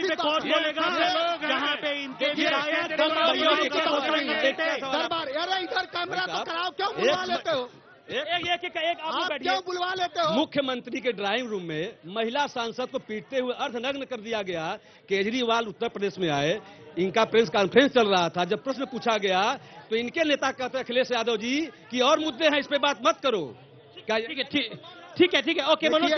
पे कौन बोलेगा जहाँ पे इनके दरबार, अरे इधर कैमरा तो कराओ, क्यों बुलवा लेते हो? आप क्यों बुलवा लेते हो? मुख्यमंत्री के ड्राइंग रूम में महिला सांसद को पीटते हुए अर्धनग्न कर दिया गया। केजरीवाल उत्तर प्रदेश में आए, इनका प्रेस कॉन्फ्रेंस चल रहा था। जब प्रश्न पूछा गया तो इनके नेता कहते अखिलेश यादव जी कि और मुद्दे हैं, इस पे बात मत करो। क्या ठीक है, ओके। मनोज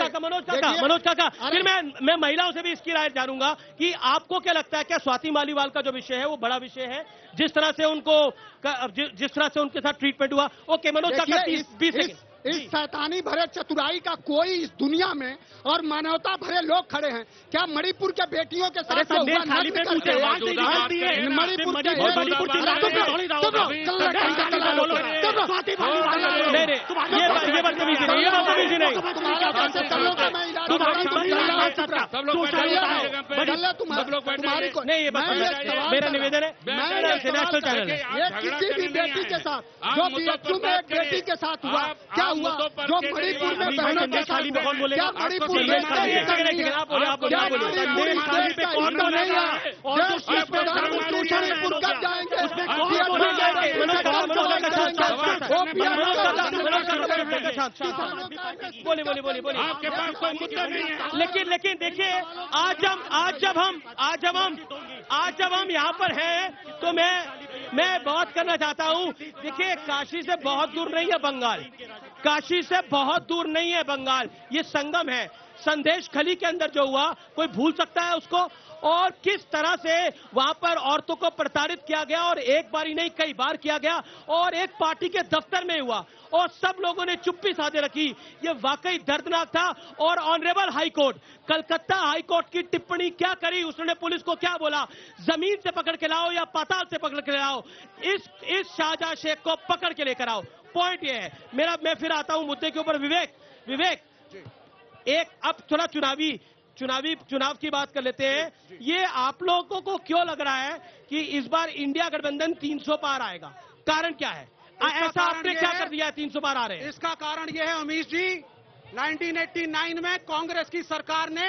काका, फिर मैं महिलाओं से भी इसकी राय जानूंगा कि आपको क्या लगता है, क्या स्वाति मालीवाल का जो विषय है वो बड़ा विषय है, जिस तरह से उनके साथ ट्रीटमेंट हुआ? ओके मनोज काका, 20 सेकंड। इस शैतानी भरे चतुराई का कोई इस दुनिया में और मानवता भरे लोग खड़े हैं क्या? मणिपुर के बेटियों के साथ मणिपुर की मेरा निवेदन है, नेशनल चैनल है, किसी भी बेटी के साथ जो बीएचयू में एक बेटी के साथ हुआ, क्या हुआ? जो मणिपुर में बहनों के साथ, क्या मणिपुर में बोलिए। लेकिन देखिए, आज जब हम यहाँ पर हैं तो मैं बात करना चाहता हूँ। देखिए, काशी से बहुत दूर नहीं है बंगाल, काशी से बहुत दूर नहीं है बंगाल, ये संगम है। संदेश खली के अंदर जो हुआ, कोई भूल सकता है उसको? और किस तरह से वहां पर औरतों को प्रताड़ित किया गया, और एक बार ही नहीं कई बार किया गया, और एक पार्टी के दफ्तर में हुआ और सब लोगों ने चुप्पी साधे रखी। ये वाकई दर्दनाक था। और honourable high court, Calcutta high court की टिप्पणी क्या करी, उसने पुलिस को क्या बोला, जमीन से पकड़ के लाओ या पाताल से पकड़ के लाओ, इस शाहजहां शेख को पकड़ के लेकर आओ। पॉइंट ये है मेरा। मैं फिर आता हूं मुद्दे के ऊपर। विवेक, एक अब थोड़ा चुनाव की बात कर लेते हैं। ये आप लोगों को क्यों लग रहा है कि इस बार इंडिया गठबंधन 300 पार आएगा? कारण क्या है? ऐसा आपने क्या कर दिया है 300 पार आ रहे हैं? इसका कारण यह है अमीश जी, 1989 में कांग्रेस की सरकार ने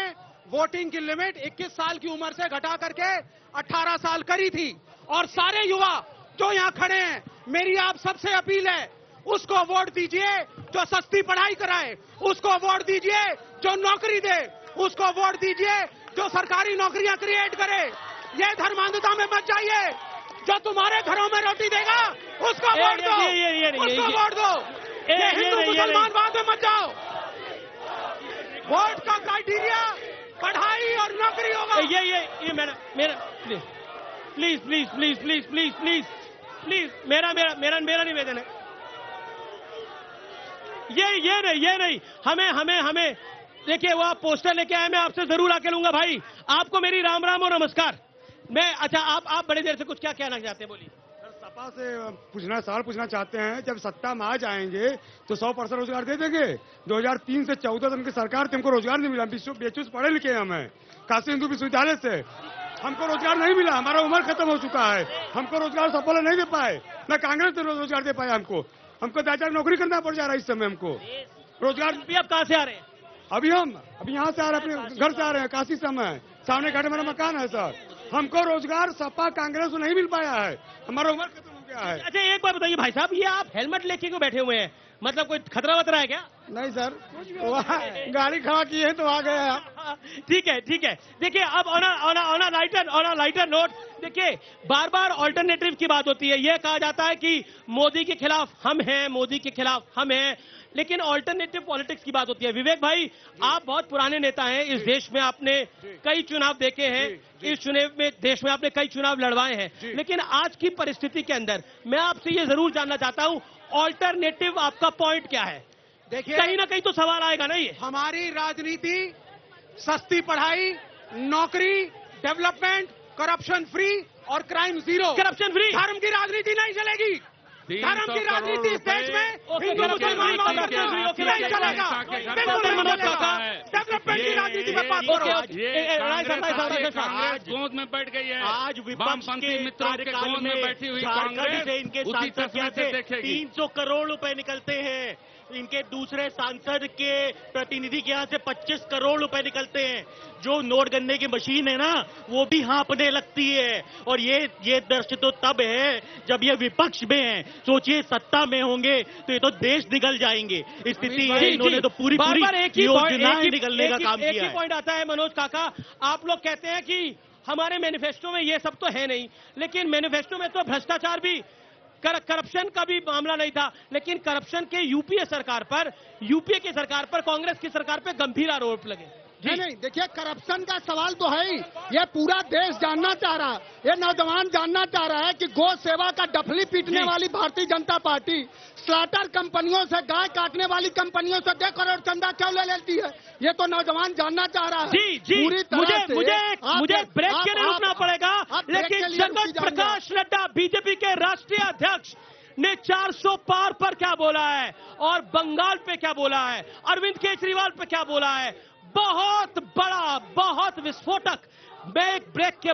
वोटिंग की लिमिट 21 साल की उम्र से घटा करके 18 साल करी थी। और सारे युवा जो यहाँ खड़े हैं, मेरी आप सबसे अपील है, उसको वोट दीजिए जो सस्ती पढ़ाई कराए, उसको वोट दीजिए जो नौकरी दे, उसको वोट दीजिए जो सरकारी नौकरियां क्रिएट करे। ये धर्मांधता में मत जाइए। जो तुम्हारे घरों में रोटी देगा उसको वोट दो, उसको वोट दो। ये हिंदू मुसलमानवाद में मत जाओ। वोट का क्राइटेरिया पढ़ाई और नौकरी होगा। ये मेरा प्लीज मेरा निवेदन है। ये नहीं, हमें देखिए, वो आप पोस्टर लेके आए, मैं आपसे जरूर आके लूंगा भाई। आपको मेरी राम राम और नमस्कार। अच्छा, आप बड़ी देर से कुछ क्या कहना चाहते हैं, बोलिए। सपा से सवाल पूछना चाहते हैं, जब सत्ता में आ जाएंगे तो 100% रोजगार दे देंगे? 2003 से 14 तक की सरकार थी, हमको रोजगार नहीं मिला। बीएचयू से पढ़े लिखे हमें, काशी हिंदू विश्वविद्यालय से, हमको रोजगार नहीं मिला। हमारा उम्र खत्म हो चुका है, हमको रोजगार सफल नहीं दे पाए। न कांग्रेस ने रोजगार दे पाया हमको 10 नौकरी करना पड़ जा रहा है इस समय। हमको रोजगार भी। अब कहाँ से आ रहे हैं? अभी यहाँ से आ रहे हैं, अपने घर से आ रहे हैं। काशी समय सामने घाट मेरा मकान है सर। हमको रोजगार सपा कांग्रेस को नहीं मिल पाया है, हमारा उम्र खत्म हो गया है। अच्छा, एक बात बताइए भाई साहब, ये आप हेलमेट लेके क्यों बैठे हुए हैं? मतलब कोई खतरा वतरा है क्या? नहीं सर, गाड़ी खड़ा की है तो आ गए आप। ठीक है। देखिए, अब ऑन अ लाइटर नोट, देखिए, बार बार ऑल्टरनेटिव की बात होती है। यह कहा जाता है कि मोदी के खिलाफ हम हैं, मोदी के खिलाफ हम हैं, लेकिन ऑल्टरनेटिव पॉलिटिक्स की बात होती है। विवेक भाई, आप बहुत पुराने नेता हैं, इस देश में आपने कई चुनाव देखे हैं, इस देश में आपने कई चुनाव लड़वाए हैं, लेकिन आज की परिस्थिति के अंदर मैं आपसे ये जरूर जानना चाहता हूं, ऑल्टरनेटिव आपका पॉइंट क्या है? देखिए, कहीं ना कहीं तो सवाल आएगा ना। ये हमारी राजनीति सस्ती पढ़ाई, नौकरी, डेवलपमेंट, करप्शन फ्री और क्राइम जीरो। Corruption free. धर्म की राजनीति नहीं चलेगी। धर्म की राजनीति इस देश में हिंदू मुसलमान नहीं चलेगा। डेवलपमेंट की राजनीति में बात करो। कांग्रेस गोद में बैठ गई है, आज विपक्ष के मित्रों के गोद में बैठी हुई कांग्रेस से इनके उसी सांसद तस्वीर से देखेगी। 300 करोड़ रुपए निकलते हैं, इनके दूसरे सांसद के प्रतिनिधि के यहाँ से 25 करोड़ रुपए निकलते हैं। जो नोट गन्ने की मशीन है ना, वो भी हाँपने लगती है। और ये दृश्य तो तब है जब ये विपक्ष में है। सोचिए सत्ता में होंगे तो ये तो देश निकल जाएंगे। स्थिति है, इन्होंने तो पूरी योजनाएं निकलने का काम किया है। पॉइंट आता है मनोज काका, आप लोग कहते हैं कि हमारे मैनिफेस्टो में ये सब तो है नहीं, लेकिन मैनिफेस्टो में तो भ्रष्टाचार भी, करप्शन का भी मामला नहीं था। लेकिन करप्शन के यूपीए की सरकार पर कांग्रेस की सरकार पर गंभीर आरोप लगे। नहीं, देखिए करप्शन का सवाल तो है ही। ये पूरा देश जानना चाह रहा है, ये नौजवान जानना चाह रहा है कि गौ सेवा का डफली पीटने वाली भारतीय जनता पार्टी स्लॉटर कंपनियों से, गाय काटने वाली कंपनियों से 2 करोड़ चंदा क्यों ले लेती है। ये तो नौजवान जानना चाह रहा है। जी, मुझे ब्रेक के लिए रुकना पड़ेगा। लेकिन जगत प्रकाश नड्डा बीजेपी के राष्ट्रीय अध्यक्ष ने 400 पार पर क्या बोला है और बंगाल पे क्या बोला है, अरविंद केजरीवाल पे क्या बोला है, बहुत बड़ा, बहुत विस्फोटक। मैं एक ब्रेक के